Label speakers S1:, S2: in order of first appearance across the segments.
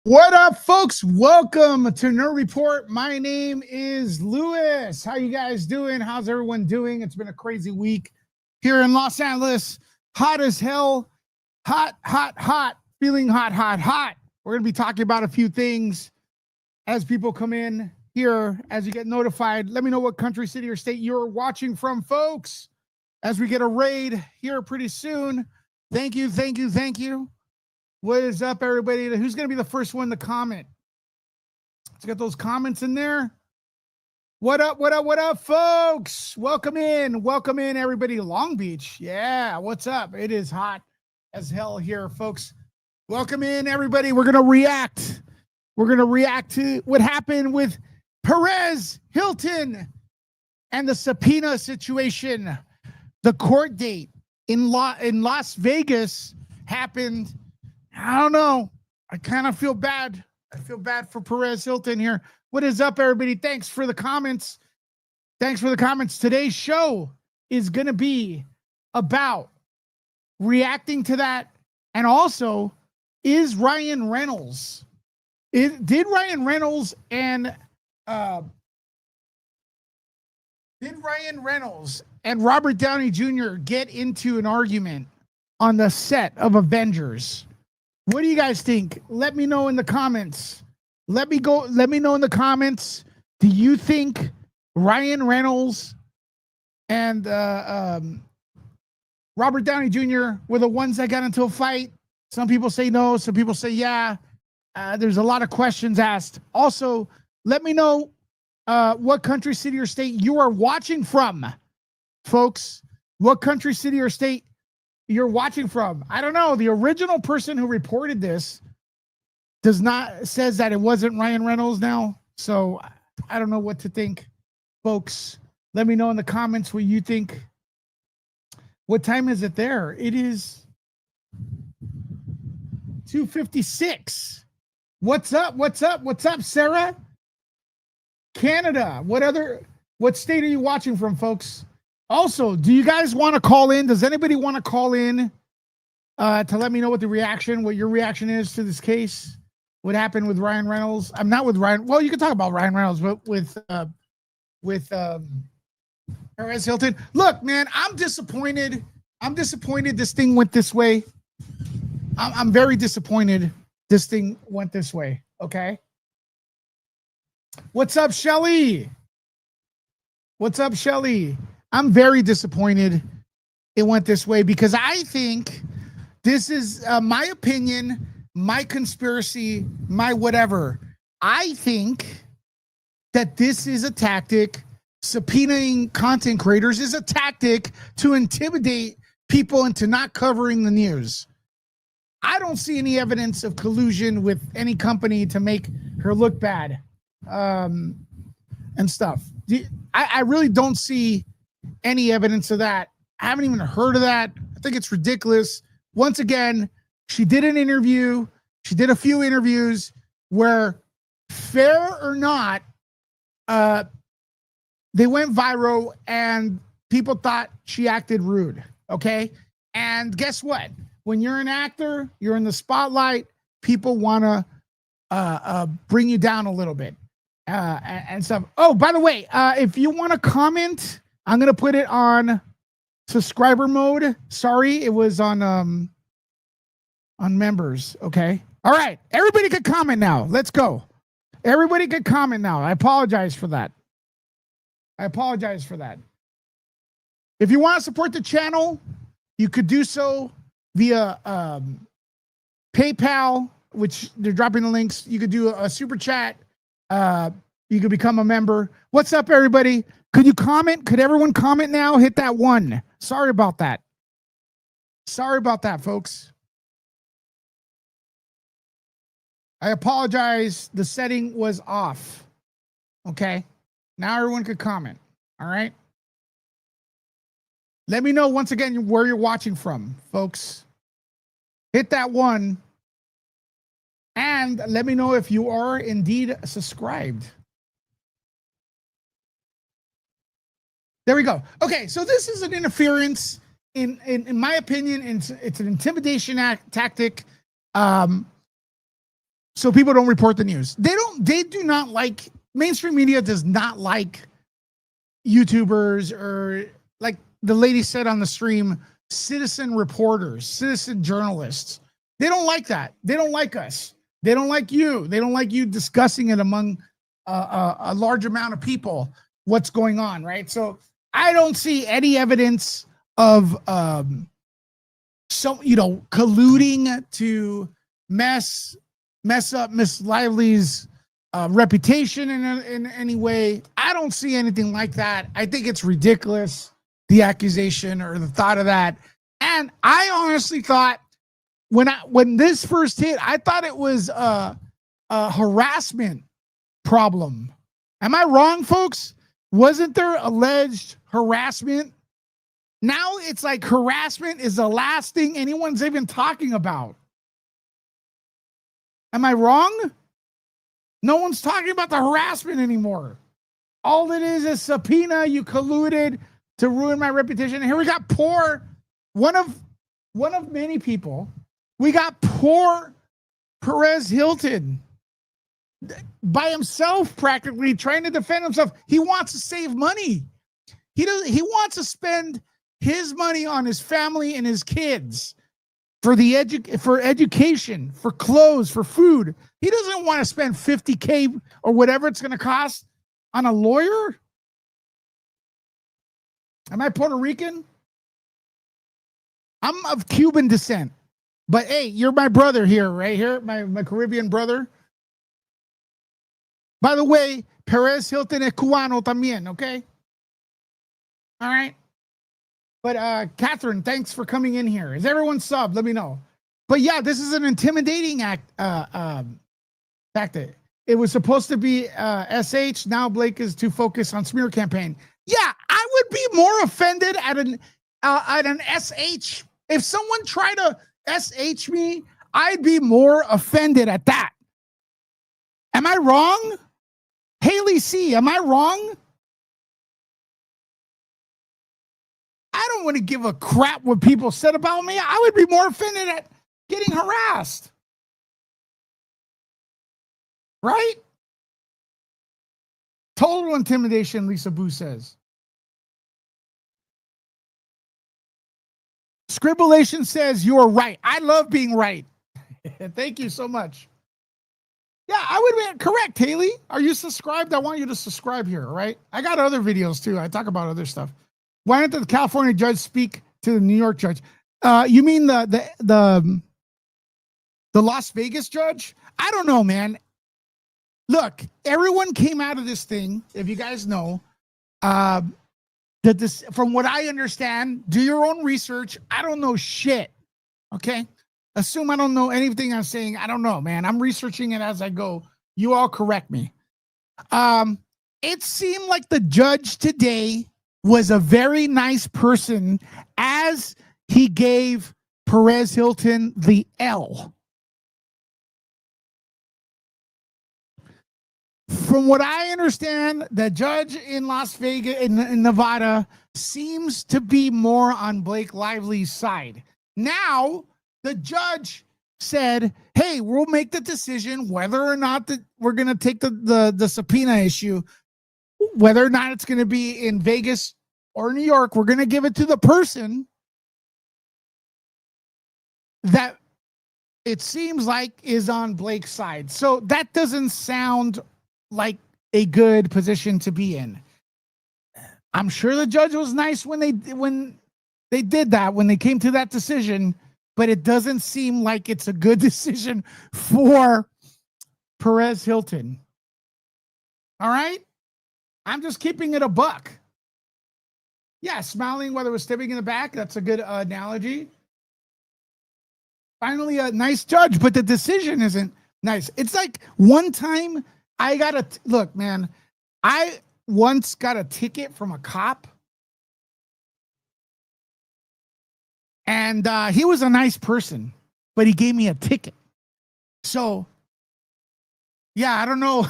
S1: What up, folks? Welcome to Nerd Report. My name is Lewis. How you guys doing? How's everyone doing? It's been a crazy week here in Los Angeles. Hot as hell. Hot, hot, hot. Feeling hot, hot, hot. We're going to be talking about a few things as people come in here, as you get notified. Let me know what country, city, or state you're watching from, folks, as we get a raid here pretty soon. Thank you, thank you, thank you. What is up, everybody? Who's going to be the first one to comment? Let's get those comments in there. What up, what up, what up, folks? Welcome in, everybody. Long Beach. Yeah, what's up? It is hot as hell here, folks. Welcome in, everybody. We're going to react. We're going to react to what happened with Perez Hilton and the subpoena situation. The court date in Las Vegas happened. I don't know. I kind of feel bad. I feel bad for Perez Hilton here. What is up, everybody? Thanks for the comments. Thanks for the comments. Today's show is going to be about reacting to that. And also, is Ryan Reynolds, did Ryan Reynolds and Robert Downey Jr. get into an argument on the set of Avengers? What do you guys think? Let me know in the comments. Let me know in the comments. Do you think Ryan Reynolds and Robert Downey Jr. were the ones that got into a fight? Some people say no. Some people say yeah. There's a lot of questions asked. Also, let me know what country, city, or state you are watching from, folks. What country, city, or state you're watching from. I don't know. The original person who reported this says that it wasn't Ryan Reynolds now. So I don't know what to think, folks. Let me know in the comments what you think. What time is it there? It is 2:56. What's up? What's up? What's up, Sarah? Canada. What state are you watching from, folks? Also, do you guys want to call in? Does anybody want to call in to let me know what your reaction is to this case? What happened with Ryan Reynolds? I'm not with Ryan. Well, you can talk about Ryan Reynolds, but with Perez Hilton. Look, man, I'm disappointed. This thing went this way. I'm very disappointed this thing went this way. Okay. What's up, Shelly? What's up, Shelly? I'm very disappointed it went this way because I think this is my opinion, my conspiracy, my whatever. I think that this is a tactic. Subpoenaing content creators is a tactic to intimidate people into not covering the news. I don't see any evidence of collusion with any company to make her look bad and stuff. I really don't see any evidence of that. I haven't even heard of that. I think it's ridiculous. Once again, she did an interview. She did a few interviews where, fair or not, they went viral and people thought she acted rude. Okay. And guess what? When you're an actor, you're in the spotlight, people want to bring you down a little bit and stuff. Oh, by the way, if you want to comment, I'm going to put it on subscriber mode. Sorry, it was on members. Okay. All right. Everybody can comment now. Let's go. Everybody can comment now. I apologize for that. If you want to support the channel, you could do so via PayPal, which they're dropping the links. You could do a super chat. You could become a member. What's up, everybody? Could you comment? Could everyone comment now? Hit that one. Sorry about that. Sorry about that, folks. I apologize. The setting was off. Okay. Now everyone could comment. All right. Let me know once again where you're watching from, folks. Hit that one. And let me know if you are indeed subscribed. There we go. Okay, so this is an interference. In my opinion, it's an intimidation tactic. so people don't report the news. They do not like, mainstream media does not like YouTubers, or like the lady said on the stream, citizen reporters, citizen journalists. They don't like that. They don't like us. They don't like you. They don't like you discussing it among a large amount of people, what's going on, right? So I don't see any evidence of colluding to mess up Miss Lively's reputation in any way. I don't see anything like that. I think it's ridiculous, the accusation or the thought of that. And I honestly thought when this first hit, I thought it was a harassment problem. Am I wrong, folks? Wasn't there alleged harassment? Now it's like harassment is the last thing anyone's even talking about. Am I wrong? No one's talking about the harassment anymore. All it is subpoena. You colluded to ruin my reputation. And here we got one of many people. We got poor Perez Hilton by himself, practically trying to defend himself. He wants to save money. He wants to spend his money on his family and his kids for education, for clothes, for food. He doesn't want to spend $50K or whatever it's going to cost on a lawyer. Am I Puerto Rican? I'm of Cuban descent. But hey, you're my brother here, right here, my Caribbean brother. By the way, Perez Hilton es cubano también, okay? All right. But Catherine, thanks for coming in here. Is everyone sub? Let me know. But yeah, this is an intimidating act. Fact that it was supposed to be SH. Now Blake is to focus on smear campaign. Yeah, I would be more offended at an SH. If someone tried to SH me, I'd be more offended at that. Am I wrong? Haley C, am I wrong? I don't want to give a crap what people said about me. I would be more offended at getting harassed. Right? Total intimidation, Lisa Boo says. Scribblation says you're right. I love being right. Thank you so much. Yeah, I would be correct, Haley. Are you subscribed? I want you to subscribe here, right? I got other videos too. I talk about other stuff. Why didn't the California judge speak to the New York judge? You mean the Las Vegas judge? I don't know, man. Look, everyone came out of this thing, if you guys know, that this, from what I understand, do your own research. I don't know shit. Okay. Assume I don't know anything I'm saying. I don't know, man. I'm researching it as I go. You all correct me. It seemed like the judge today was a very nice person as he gave Perez Hilton the L. From what I understand, the judge in Las Vegas, in Nevada, seems to be more on Blake Lively's side. Now, the judge said, hey, we'll make the decision whether or not that we're going to take the subpoena issue, whether or not it's going to be in Vegas or New York. We're going to give it to the person that it seems like is on Blake's side. So that doesn't sound like a good position to be in. I'm sure the judge was nice when they did that, when they came to that decision, but it doesn't seem like it's a good decision for Perez Hilton. All right? I'm just keeping it a buck. Yeah, smiling whether it was stabbing in the back. That's a good analogy. Finally, a nice judge, but the decision isn't nice. It's like one time I got look, man, I once got a ticket from a cop. And he was a nice person, but he gave me a ticket. So, yeah, I don't know.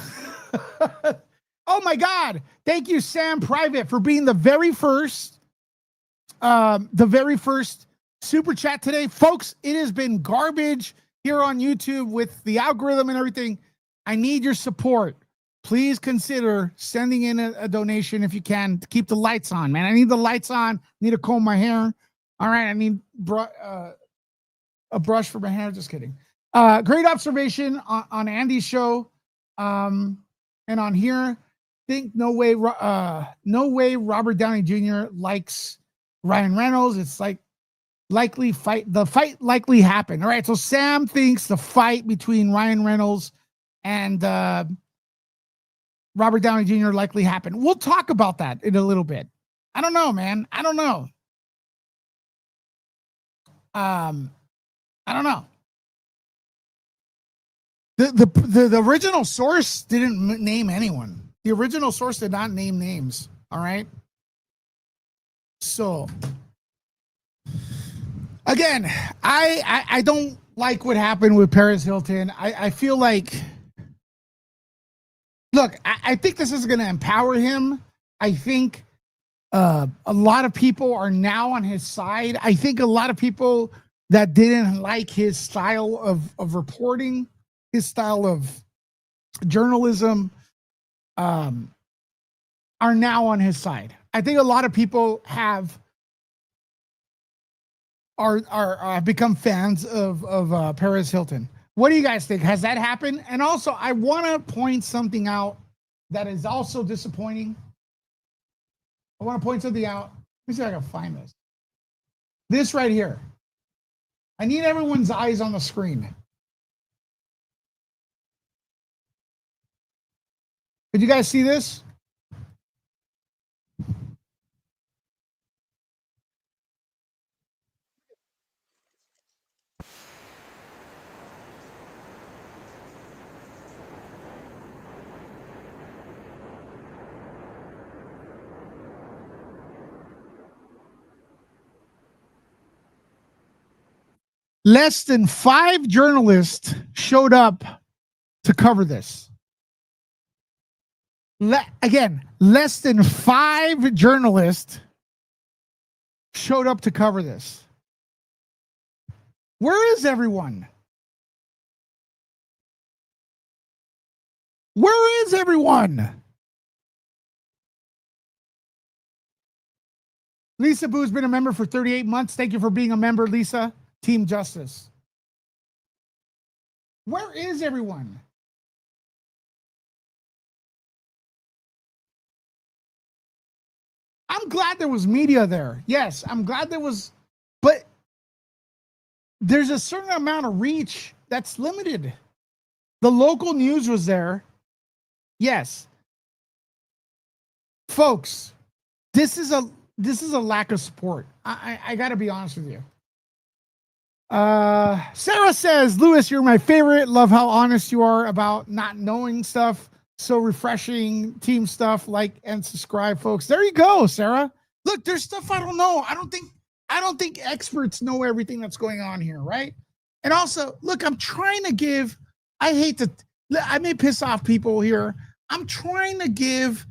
S1: Oh, my God. Thank you, Sam Private, for being the very first super chat today. Folks, it has been garbage here on YouTube with the algorithm and everything. I need your support. Please consider sending in a donation if you can to keep the lights on, man. I need the lights on. I need to comb my hair. All right, I need a brush for my hair. Just kidding. Great observation on Andy's show, and on here. Think no way Robert Downey Jr. likes Ryan Reynolds. It's like the fight likely happened. All right, so Sam thinks the fight between Ryan Reynolds and Robert Downey Jr. likely happened. We'll talk about that in a little bit. I don't know, man. I don't know. I don't know. The original source didn't name anyone. The original source did not name names. All right. So again, I don't like what happened with Perez Hilton. I feel like, look, I think this is going to empower him. I think a lot of people are now on his side. I think a lot of people that didn't like his style of reporting, his style of journalism, are now on his side. I think a lot of people have become fans of Perez Hilton. What do you guys think? Has that happened? And also, I want to point something out that is also disappointing. I want to point something out. Let me see if I can find this. This right here. I need everyone's eyes on the screen. Did you guys see this? Less than 5 journalists showed up to cover this. Again, less than 5 journalists showed up to cover this. Where is everyone? Where is everyone? Lisa Boo's been a member for 38 months. Thank you for being a member, Lisa. Team Justice. Where is everyone? I'm glad there was media there. Yes, I'm glad there was, but there's a certain amount of reach that's limited. The local news was there. Yes. Folks, this is a lack of support. I got to be honest with you. Sarah says, Lewis, you're my favorite. Love how honest you are about not knowing stuff. So refreshing. Team stuff. Like and subscribe, folks. There you go, Sarah. Look, there's stuff I don't know. I don't think experts know everything that's going on here, right? And also, look, I'm trying to give, I may piss off people here. I'm trying to give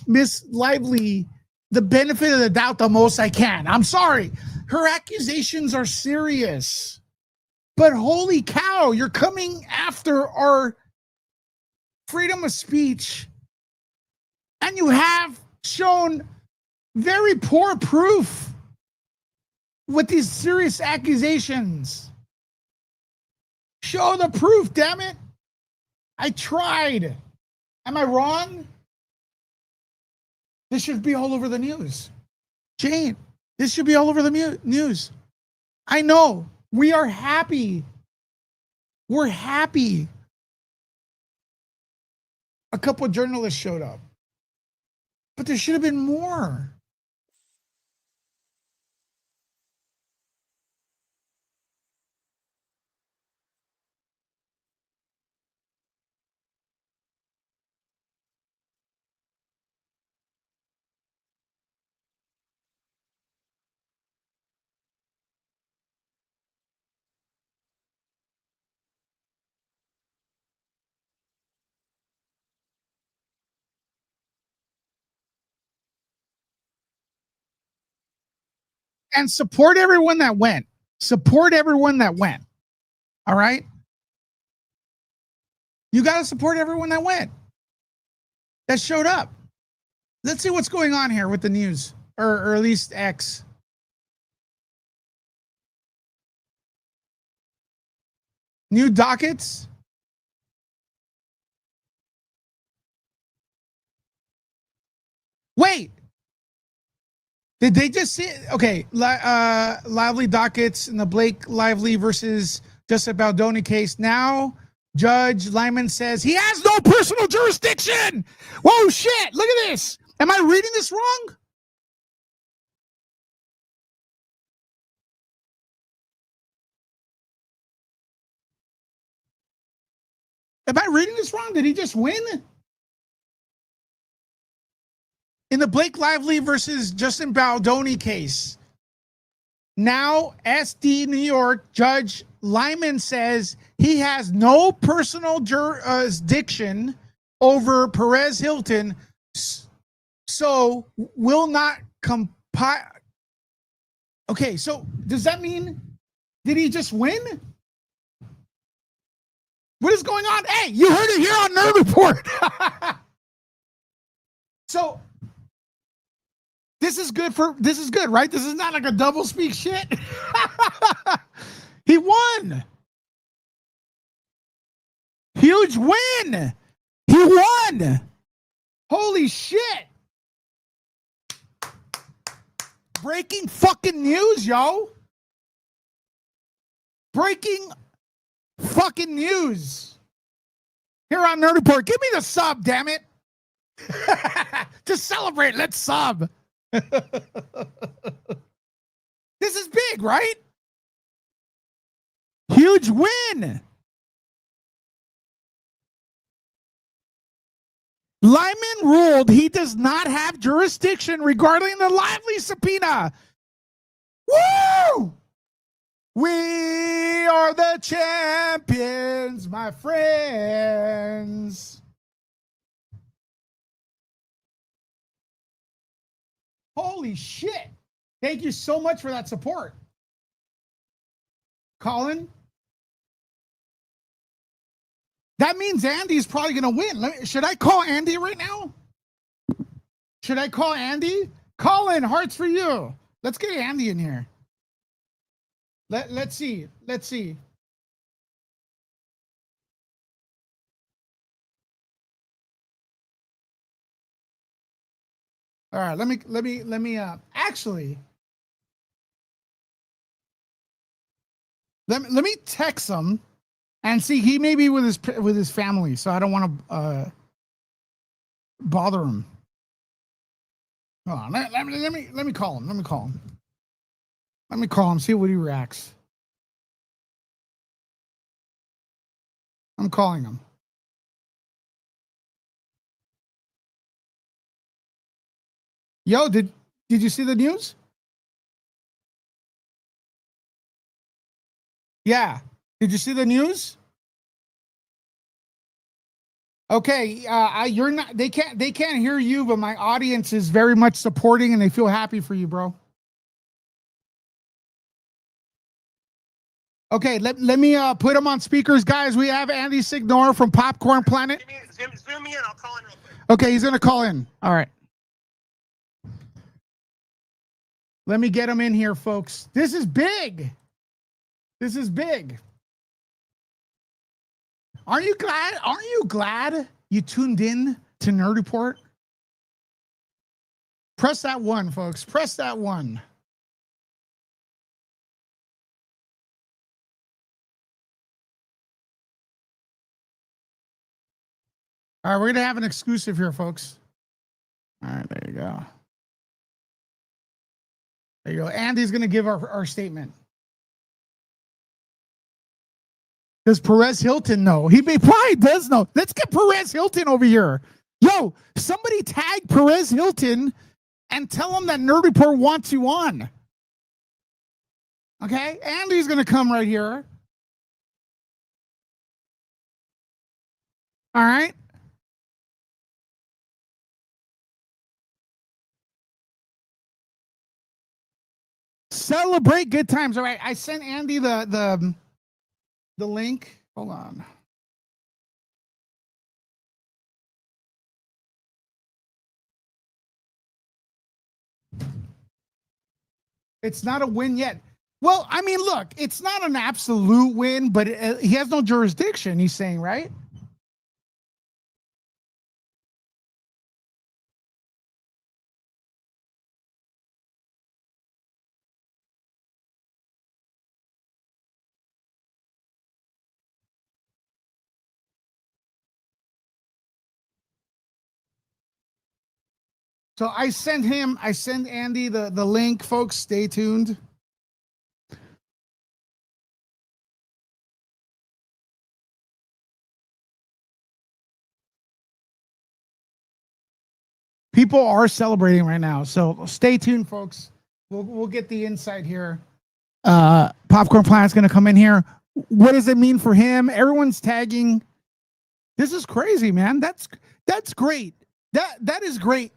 S1: Miss Lively the benefit of the doubt the most I can. I'm sorry. Her accusations are serious. But holy cow, you're coming after our freedom of speech. And you have shown very poor proof with these serious accusations. Show the proof, damn it. I tried. Am I wrong? This should be all over the news. Jane, this should be all over the news. I know. We are happy. We're happy. A couple of journalists showed up. But there should have been more. And support everyone that went. Support everyone that went. All right. You got to support everyone that went, that showed up. Let's see what's going on here with the news, or at least X. New dockets. Wait. Did they just see? Okay, Lively dockets in the Blake Lively versus Justin Baldoni case. Now, Judge Lyman says he has no personal jurisdiction. Whoa, shit! Look at this. Am I reading this wrong? Am I reading this wrong? Did he just win? In the Blake Lively versus Justin Baldoni case, now SD New York Judge Lyman says he has no personal jurisdiction over Perez Hilton, so will not compile. Okay, so does that mean, did he just win? What is going on? Hey, you heard it here on Nerd Report. So this is good, right? This is not like a double speak shit. He won. Huge win. He won. Holy shit. Breaking fucking news, yo. Breaking fucking news. Here on Nerd Report. Give me the sub, damn it. To celebrate, let's sub. This is big, right? Huge win. Lyman ruled he does not have jurisdiction regarding the Lively subpoena. Woo! We are the champions, my friends. Holy shit. Thank you so much for that support. Colin? That means Andy's probably going to win. Should I call Andy right now? Should I call Andy? Colin, hearts for you. Let's get Andy in here. Let's see. Let's see. All right, let me actually let me text him and see. He may be with his family, so I don't want to bother him. Hold on, let me call him. Let me call him. Let me call him, see what he reacts. I'm calling him. Yo, did you see the news? Yeah. Did you see the news? Okay, you're not. They can't hear you, but my audience is very much supporting, and they feel happy for you, bro. Okay, let me put him on speakers, guys. We have Andy Signor from Popcorn Planet.
S2: Zoom me in. I'll call in real quick.
S1: Okay, he's gonna call in. All right. Let me get him in here, folks. This is big. This is big. Aren't you glad? Aren't you glad you tuned in to Nerd Report? Press that one, folks. Press that one. All right, we're going to have an exclusive here, folks. All right, there you go. There you go. Andy's going to give our statement. Does Perez Hilton know? He probably does know. Let's get Perez Hilton over here. Yo, somebody tag Perez Hilton and tell him that Nerd Report wants you on. Okay? Andy's going to come right here. All right? Celebrate good times. All right. I sent Andy the the link. Hold on. It's not a win yet. Well, I mean, look, it's not an absolute win, but he has no jurisdiction, he's saying, right? So I send Andy the link, folks. Stay tuned. People are celebrating right now, so stay tuned, folks. We'll get the insight here. Popcorn Planet's gonna come in here. What does it mean for him? Everyone's tagging. This is crazy, man. That's great. That is great.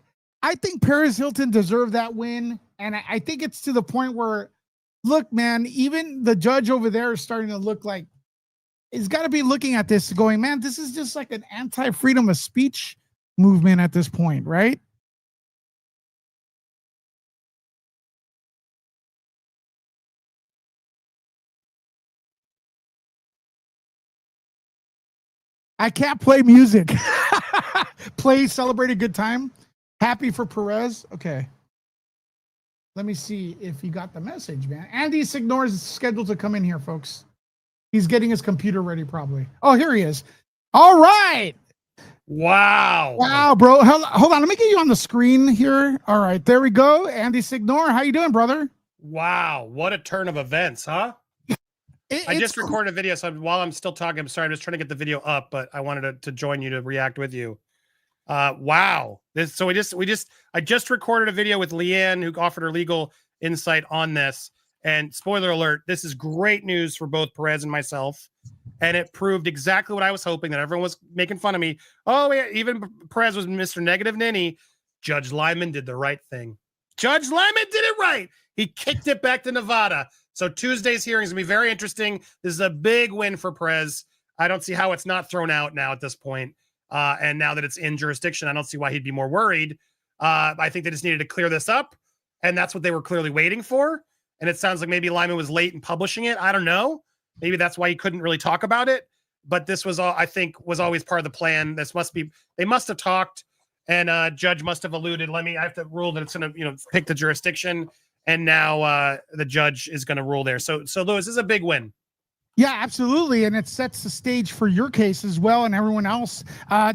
S1: I think Perez Hilton deserved that win, and I think it's to the point where, look, man, even the judge over there is starting to look like he's got to be looking at this, going, man, this is just like an anti-freedom of speech movement at this point, right? I can't play music. Play Celebrate a Good Time. Happy for Perez. Okay. Let me see if you got the message, man. Andy Signor is scheduled to come in here, folks. He's getting his computer ready, probably. Oh, here he is. All right.
S3: Wow.
S1: Wow, bro. Hold on. Let me get you on the screen here. All right. There we go. Andy Signor. How you doing, brother?
S3: Wow. What a turn of events, huh? I just recorded a video, so while I'm still talking, I'm sorry, I'm just trying to get the video up, but I wanted to join you to react with you. Wow. I just recorded a video with Leanne, who offered her legal insight on this. And spoiler alert, this is great news for both Perez and myself. And it proved exactly what I was hoping, that everyone was making fun of me. Oh, yeah, even Perez was Mr. Negative Ninny. Judge Lyman did the right thing. Judge Lyman did it right. He kicked it back to Nevada. So Tuesday's hearing is going to be very interesting. This is a big win for Perez. I don't see how it's not thrown out now at this point. And now that it's in jurisdiction, I don't see why he'd be more worried. I think they just needed to clear this up. And that's what they were clearly waiting for. And it sounds like maybe Lyman was late in publishing it. I don't know. Maybe that's why he couldn't really talk about it. But this was all, I think, was always part of the plan. They must have talked, and judge must have alluded. I have to rule that it's going to, pick the jurisdiction. And now the judge is going to rule there. So Lewis, this is a big win.
S1: Yeah, absolutely. And it sets the stage for your case as well and everyone else.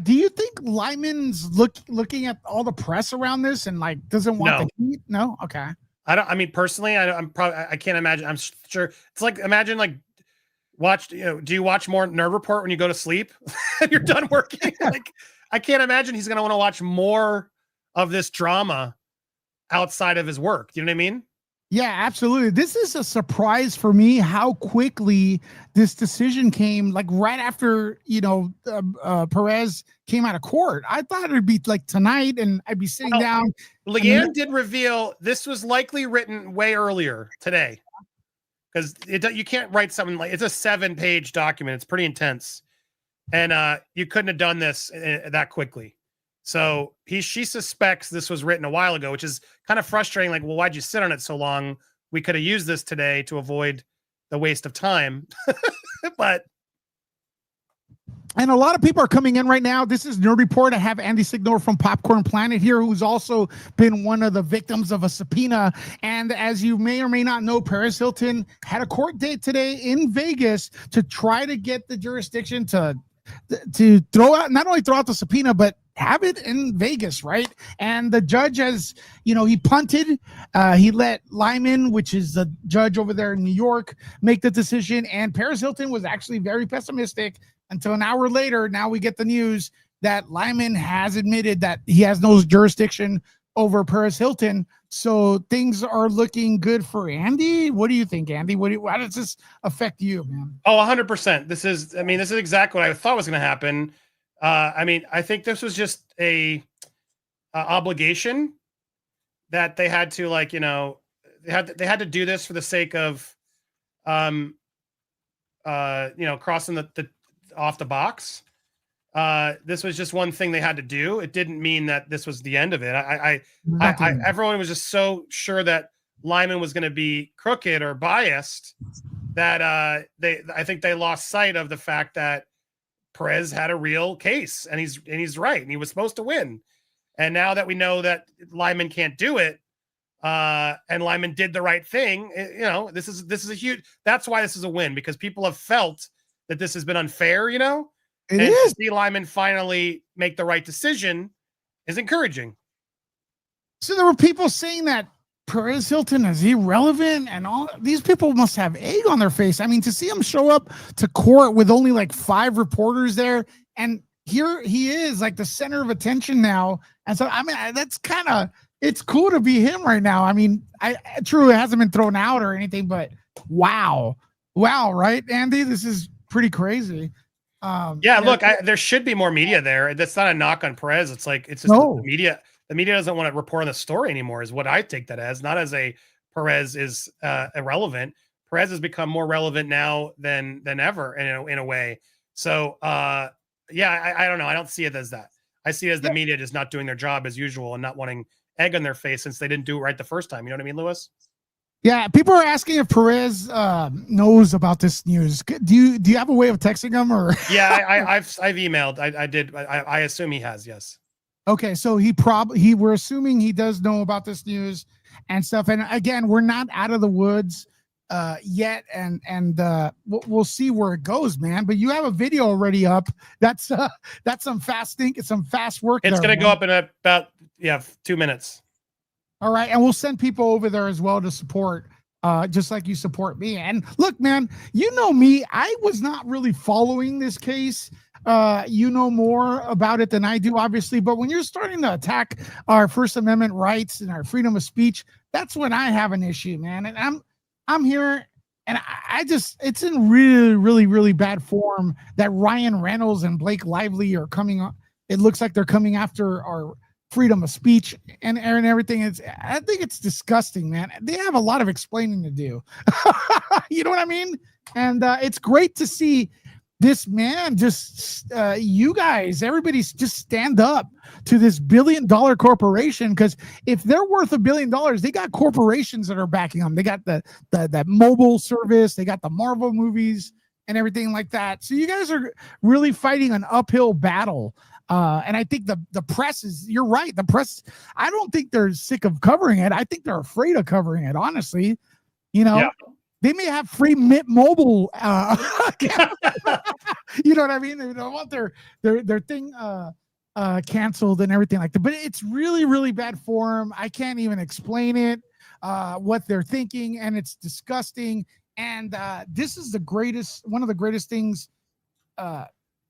S1: Do you think Lyman's looking at all the press around this and doesn't want the heat? No? Okay.
S3: Personally, I can't imagine. I'm sure it's imagine do you watch more Nerd Report when you go to sleep and you're done working? I can't imagine he's going to want to watch more of this drama outside of his work. Do you know what I mean?
S1: Yeah, absolutely. This is a surprise for me how quickly this decision came, right after, Perez came out of court. I thought it'd be tonight and I'd be sitting down.
S3: Leanne did reveal this was likely written way earlier today, because you can't write something it's a 7-page document. It's pretty intense. And you couldn't have done this that quickly. So she suspects this was written a while ago, which is kind of frustrating. Well, why'd you sit on it so long? We could have used this today to avoid the waste of time.
S1: And a lot of people are coming in right now. This is Nerd Report. I have Andy Signor from Popcorn Planet here, who's also been one of the victims of a subpoena. And as you may or may not know, Perez Hilton had a court date today in Vegas to try to get the jurisdiction to not only throw out the subpoena, but have it in Vegas, right? And the judge has, he punted. He let Lyman, which is the judge over there in New York, make the decision. And Perez Hilton was actually very pessimistic until an hour later. Now we get the news that Lyman has admitted that he has no jurisdiction over Perez Hilton. So things are looking good for Andy. What do you think, Andy? How does this affect you, man?
S3: Oh, 100%. This is exactly what I thought was going to happen. I think this was just a obligation that they had to they had to do this for the sake of crossing the off the box. This was just one thing they had to do. It didn't mean that this was the end of it. Everyone was just so sure that Lyman was going to be crooked or biased that I think they lost sight of the fact that Perez had a real case, and he's right, and he was supposed to win. And now that we know that Lyman can't do it, and Lyman did the right thing, this is a huge. That's why this is a win, because people have felt that this has been unfair. It is. To see Lyman finally make the right decision is encouraging.
S1: So there were people saying that Perez Hilton is irrelevant, and all these people must have egg on their face. I mean, to see him show up to court with only like 5 reporters there, and here he is like the center of attention now. And so, I mean, that's kind of, it's cool to be him right now. I mean, true, it hasn't been thrown out or anything, but wow, right, Andy? This is pretty crazy.
S3: Look, there should be more media there. That's not a knock on Perez. It's like, it's just the media. The media doesn't want to report on the story anymore, is what I take that as. Not as a Perez is irrelevant. Perez has become more relevant now than ever in a way. So I don't know. I don't see it as that. I see it as the media just not doing their job as usual and not wanting egg on their face since they didn't do it right the first time. You know what I mean, Lewis?
S1: Yeah, people are asking if Perez knows about this news. Do you have a way of texting him, or?
S3: Yeah, I've emailed. I did. I assume he has. Yes.
S1: Okay, so we're assuming he does know about this news and stuff. And again, we're not out of the woods yet, and we'll see where it goes, man. But you have a video already up. That's some fast work.
S3: It's going to go up in about 2 minutes.
S1: All right, and we'll send people over there as well to support, just like you support me. And look, man, you know me, I was not really following this case. You know more about it than I do, obviously. But when you're starting to attack our First Amendment rights and our freedom of speech, that's when I have an issue, man. And I'm here, and I just, it's in really, really, really bad form that Ryan Reynolds and Blake Lively are coming up. It looks like they're coming after our freedom of speech and everything. I think it's disgusting, man. They have a lot of explaining to do. You know what I mean? And it's great to see this man just you guys, everybody's just stand up to this $1 billion corporation, because if they're worth $1 billion, they got corporations that are backing them. They got that mobile service, they got the Marvel movies and everything like that. So you guys are really fighting an uphill battle. And I think the press is, you're right. The press, I don't think they're sick of covering it. I think they're afraid of covering it, honestly. They may have free Mint Mobile. You know what I mean? They don't want their thing canceled and everything like that. But it's really, really bad form. I can't even explain it, what they're thinking, and it's disgusting. And this is one of the greatest things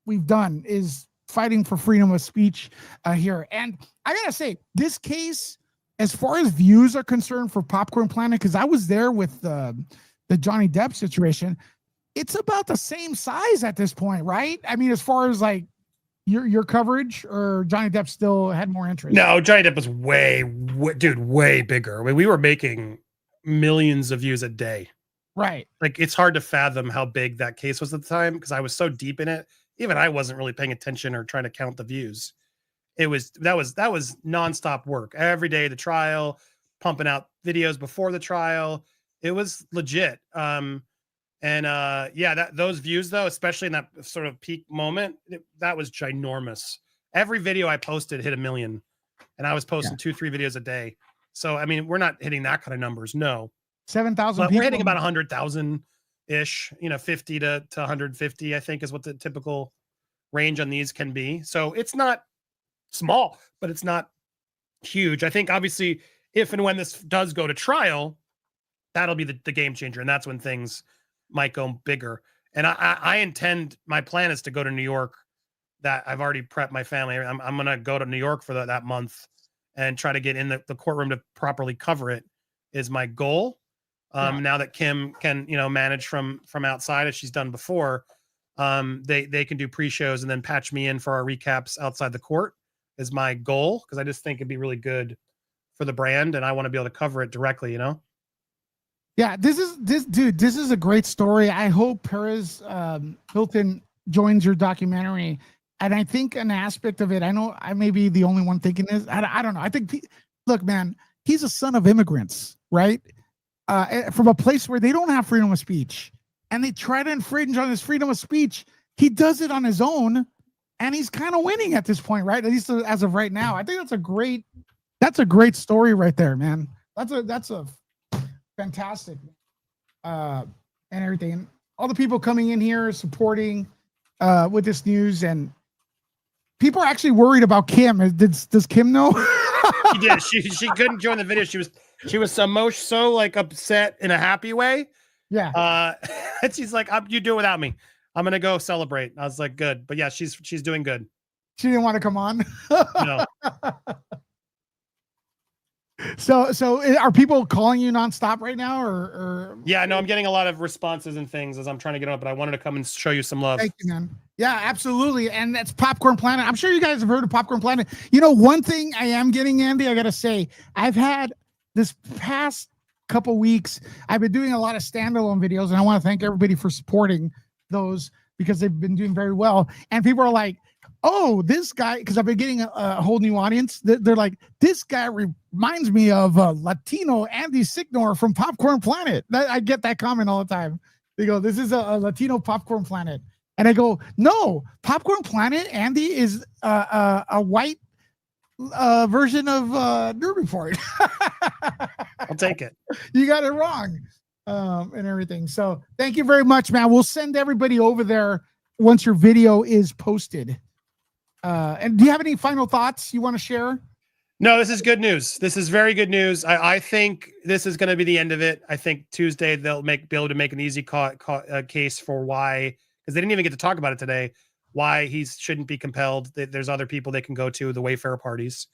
S1: we've done is fighting for freedom of speech here. And I gotta say, this case, as far as views are concerned for Popcorn Planet, because I was there with the Johnny Depp situation, it's about the same size at this point, right? I mean, as far as like your coverage, or Johnny Depp still had more interest?
S3: No, Johnny Depp was way bigger. I mean, we were making millions of views a day.
S1: Right.
S3: Like, it's hard to fathom how big that case was at the time, because I was so deep in it. Even I wasn't really paying attention or trying to count the views. That was nonstop work every day of the trial, pumping out videos before the trial. It was legit. Those views though, especially in that sort of peak moment, that was ginormous. Every video I posted hit 1 million, and I was posting 2-3 videos a day. So, I mean, we're not hitting that kind of numbers. No.
S1: 7,000
S3: people. We're hitting about 100,000 ish, 50 to 150, I think, is what the typical range on these can be. So it's not small, but it's not huge. I think obviously if and when this does go to trial, that'll be the game changer. And that's when things might go bigger. And I intend, my plan is to go to New York. That I've already prepped my family. I'm going to go to New York for that month and try to get in the courtroom to properly cover it is my goal. Now that Kim can, manage from outside as she's done before, they can do pre-shows and then patch me in for our recaps outside the court is my goal. Cause I just think it'd be really good for the brand, and I want to be able to cover it directly,
S1: Yeah, this dude. This is a great story. I hope Perez Hilton joins your documentary. And I think an aspect of it, I know I may be the only one thinking this. I don't know. I think, look, man, he's a son of immigrants, right? From a place where they don't have freedom of speech, and they try to infringe on his freedom of speech. He does it on his own, and he's kind of winning at this point, right? At least as of right now. I think that's a great story right there, man. That's a fantastic, and everything. And all the people coming in here supporting with this news, and people are actually worried about Kim. Does Kim know?
S3: She did. She couldn't join the video. She was so like upset in a happy way.
S1: Yeah.
S3: And she's like, "You do it without me. I'm gonna go celebrate." I was like, "Good," but yeah, she's doing good.
S1: She didn't want to come on.
S3: No.
S1: So are people calling you nonstop right now, or?
S3: Yeah, no, I'm getting a lot of responses and things as I'm trying to get on, but I wanted to come and show you some love.
S1: Thank you, man. Yeah, absolutely. And that's Popcorn Planet. I'm sure you guys have heard of Popcorn Planet. You know, one thing I am getting, Andy, I got to say, I've had this past couple weeks, I've been doing a lot of standalone videos, and I want to thank everybody for supporting those because they've been doing very well. And people are like, oh, this guy, because I've been getting a whole new audience. They're like, this guy reminds me of Latino Andy Signor from Popcorn Planet. I get that comment all the time. They go, this is a Latino Popcorn Planet. And I go, no, Popcorn Planet, Andy, is a white version of Nerd Report.
S3: I'll take it.
S1: You got it wrong, and everything. So thank you very much, man. We'll send everybody over there once your video is posted. And do you have any final thoughts you want to share?
S3: No, this is good news. This is very good news. I think this is going to be the end of it. I think Tuesday they'll be able to make an easy case for why, because they didn't even get to talk about it today, why he shouldn't be compelled. There's other people they can go to, the Wayfair parties.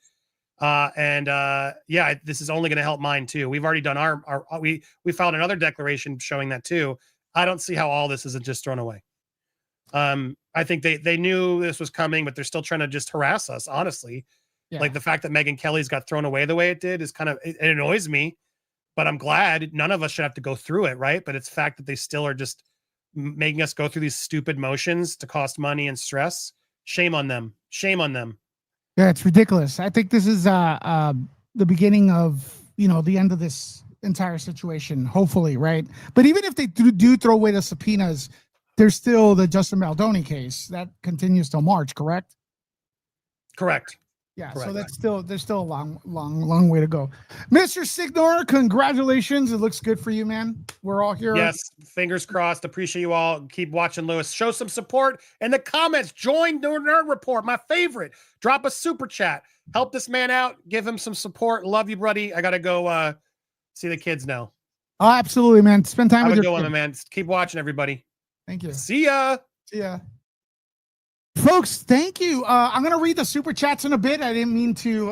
S3: Yeah, this is only going to help mine too. We've already done we filed another declaration showing that too. I don't see how all this isn't just thrown away. I think they knew this was coming, but they're still trying to just harass us, honestly. Yeah. Like the fact that Megyn Kelly's got thrown away the way it did is it annoys me, but I'm glad none of us should have to go through it, right? But it's the fact that they still are just making us go through these stupid motions to cost money and stress. Shame on them. Shame on them.
S1: Yeah, it's ridiculous. I think this is the beginning of, the end of this entire situation, hopefully, right? But even if they do throw away the subpoenas, there's still the Justin Baldoni case that continues till March, correct?
S3: Correct.
S1: Yeah, correct. So there's still a long way to go. Mr. Signor, congratulations. It looks good for you, man. We're all here.
S3: Yes, fingers crossed. Appreciate you all. Keep watching, Lewis. Show some support in the comments. Join the Nerd Report, my favorite. Drop a super chat. Help this man out. Give him some support. Love you, buddy. I got to go see the kids now.
S1: Oh, absolutely, man. Spend time with your
S3: kids. Man. Keep watching, everybody.
S1: Thank you.
S3: See ya.
S1: See ya. Folks, thank you. I'm going to read the super chats in a bit. I didn't mean to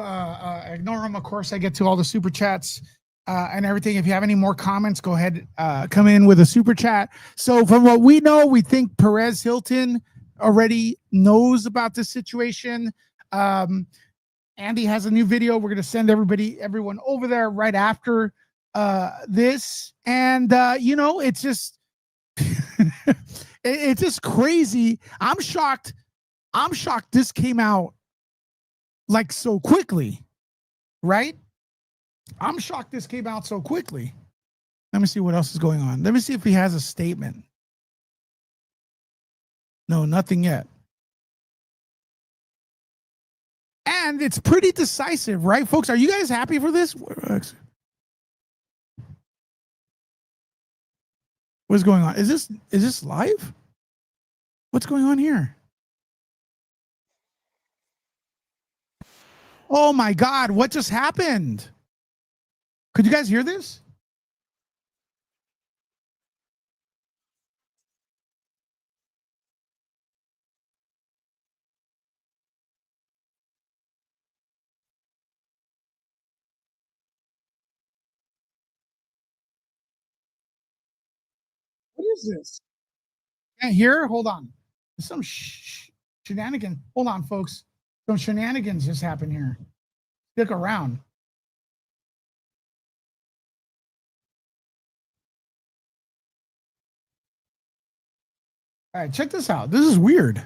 S1: ignore them. Of course, I get to all the super chats and everything. If you have any more comments, go ahead, come in with a super chat. So from what we know, we think Perez Hilton already knows about this situation. Andy has a new video. We're going to send everyone over there right after this. And, it's just, it's just crazy. I'm shocked this came out like so quickly, right? I'm shocked this came out so quickly. Let me see what else is going on. Let me see if he has a statement. No, nothing yet. And it's pretty decisive, right, folks? Are you guys happy for this? What's going on? Is this live? What's going on here? Oh my God, what just happened? Could you guys hear this? What is this? Can't hear? Hold on. There's some shenanigans. Hold on, folks. Some shenanigans just happened here. Stick around. All right, check this out. This is weird.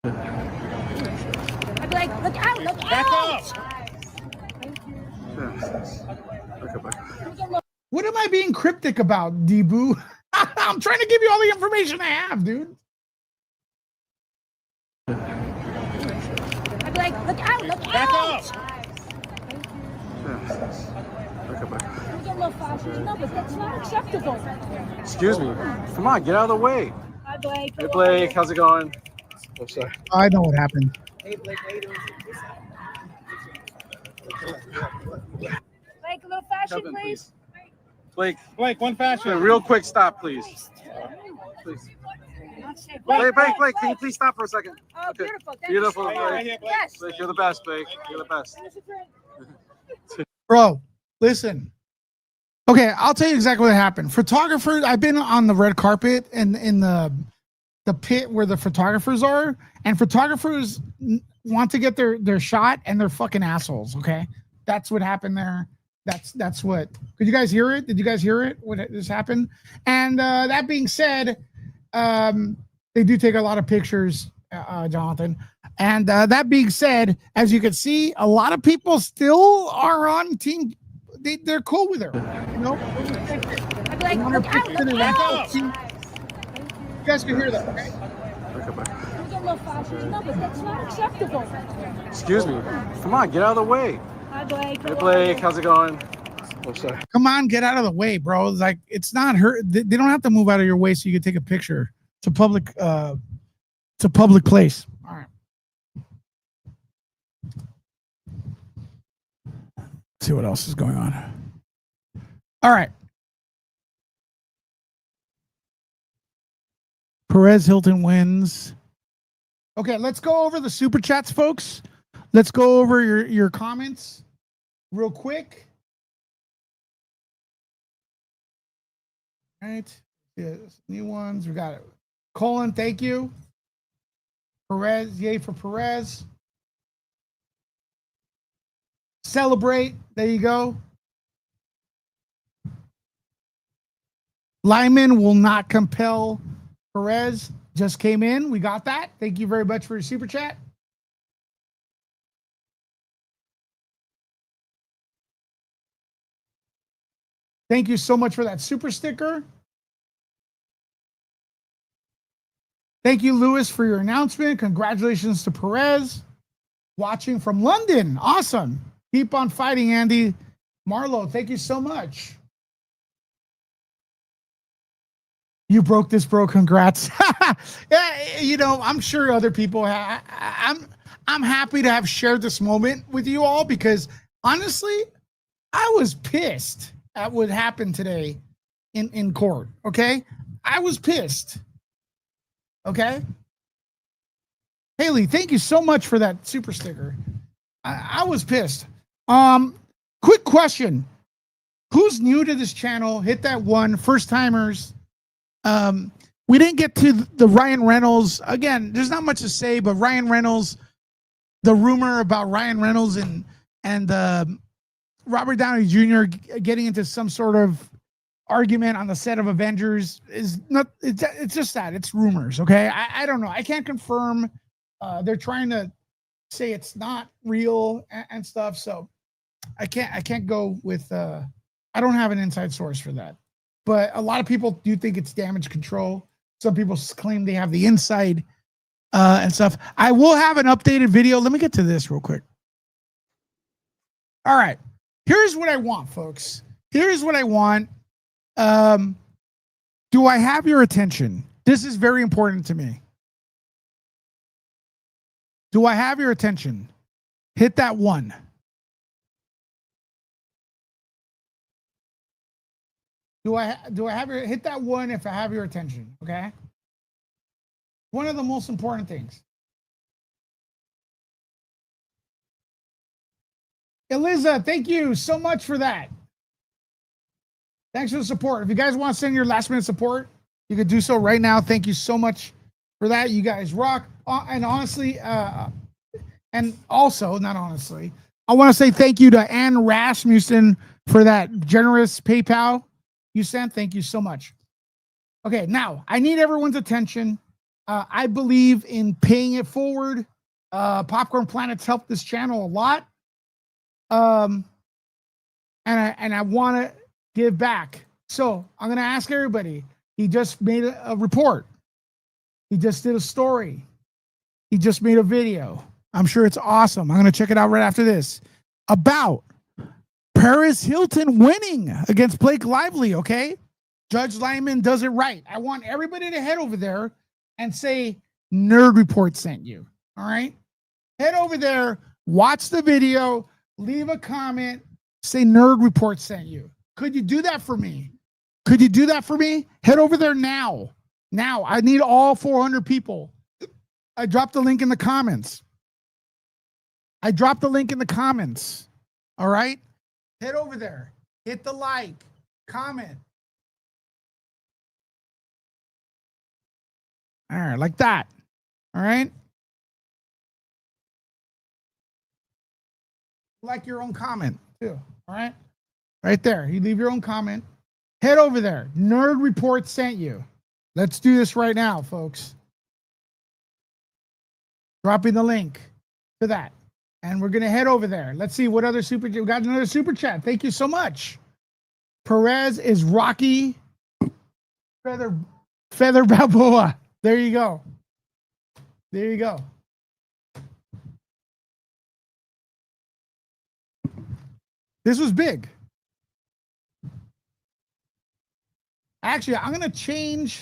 S4: I'd be like, look out, look
S3: Back
S4: out!
S1: What am I being cryptic about, Debu? I'm trying to give you all the information I have, dude.
S4: I'd be like, look out, look
S3: Back
S4: out!
S3: up.
S4: Get a little faster. No, but that's not acceptable.
S5: Excuse me. Come on, get out of the way.
S4: Hi, Blake.
S5: Hey, Blake, how's it going? Oh, sorry.
S1: I know what happened.
S4: Blake, a little faster,
S5: Kevin,
S4: please.
S5: Blake,
S3: Blake, one faster.
S5: a real quick stop, please. Please. Blake, can you please stop for a second?
S4: Oh,
S5: Okay.
S4: beautiful. Thank
S5: Beautiful,
S4: you so much.
S5: Blake.
S4: Yes.
S5: Blake, you're the best, Blake. You're the best.
S1: Bro, listen. Okay, I'll tell you exactly what happened. Photographers, I've been on the red carpet and in the pit where the photographers are, and photographers want to get their shot, and they're fucking assholes. Okay, that's what happened there. That's what. Could you guys hear it? Did you guys hear it? What just happened? And that being said, they do take a lot of pictures, Jonathan. And that being said, as you can see, a lot of people still are on team. They're cool with her. You know,
S4: I'd be like, look out, look out!
S1: you guys can hear that. Okay?
S4: Get a little faster. No, but that's not acceptable.
S5: Excuse me. Come on, get out of the way.
S4: Hi, Blake.
S5: Hey, Blake, how's it going? Oh, sorry.
S1: Come on, get out of the way, bro. It's like it's not her. They don't have to move out of your way so you can take a picture. It's a public. It's a public place. All right. See what else is going on. All right. Perez Hilton wins. Okay, let's go over the super chats, folks. Let's go over your comments real quick. All right. Yeah, new ones. We got it. Colin, thank you. Perez, yay for Perez. Celebrate. There you go. Lyman will not compel Perez. Just came in. We got that. Thank you very much for your super chat. Thank you so much for that super sticker. Thank you, Lewis, for your announcement. Congratulations to Perez. Watching from London. Awesome. Keep on fighting, Andy. Marlo, thank you so much. You broke this, bro. Congrats. Yeah, you know, I'm sure other people have. I'm happy to have shared this moment with you all because honestly, I was pissed at what happened today in court. Okay, I was pissed. Okay, Haley, thank you so much for that super sticker. I was pissed. Quick question: who's new to this channel? Hit that one. First timers. We didn't get to the Ryan Reynolds. Again, there's not much to say, but Ryan Reynolds, the rumor about Ryan Reynolds and Robert Downey Jr. getting into some sort of argument on the set of Avengers is not, it's just that it's rumors. Okay. I don't know. I can't confirm. They're trying to say it's not real and stuff. So I can't go with, I don't have an inside source for that. But a lot of people do think it's damage control. Some people claim they have the inside and stuff. I will have an updated video. Let me get to this real quick. All right. Here's what I want, folks. Here's what I want. Do I have your attention? This is very important to me. Do I have your attention? Hit that one. Do I have your, hit that one if I have your attention, okay? One of the most important things. Eliza, thank you so much for that. Thanks for the support. If you guys want to send your last minute support, you could do so right now. Thank you so much for that. You guys rock. And honestly, and also, not honestly, I want to say thank you to Ann Rasmussen for that generous PayPal you sent. Thank you so much. Okay, now I need everyone's attention. I believe in paying it forward. Popcorn Planet's helped this channel a lot. And I want to give back. So I'm going to ask everybody. He just made a report. He just did a story. He just made a video. I'm sure it's awesome. I'm going to check it out right after this. About Perez Hilton winning against Blake Lively, okay? Judge Lyman does it right. I want everybody to head over there and say, Nerd Report sent you, all right? Head over there, watch the video, leave a comment, say Nerd Report sent you. Could you do that for me? Could you do that for me? Head over there now. Now, I need all 400 people. I dropped the link in the comments. I dropped the link in the comments. All right? Head over there. Hit the like. Comment. All right, like that. All right? Like your own comment, too. All right? Right there. You leave your own comment. Head over there. Nerd Report sent you. Let's do this right now, folks. Dropping the link to that. And we're going to head over there. Let's see what other super. We got another super chat. Thank you so much. Perez is Rocky Feather Balboa. There you go. There you go. This was big. Actually, I'm going to change.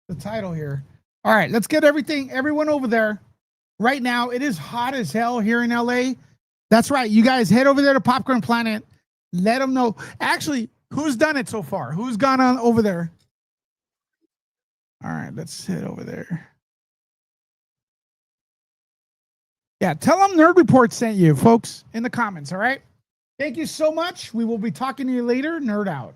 S1: The title here. All right, let's get everyone over there right now. It is hot as hell here in LA. That's right. You guys head over there to Popcorn Planet. Let them know. Actually, who's done it so far? Who's gone on over there? All right, let's head over there. Yeah, tell them Nerd Report sent you, folks, in the comments. All right. Thank you so much. We will be talking to you later. Nerd out.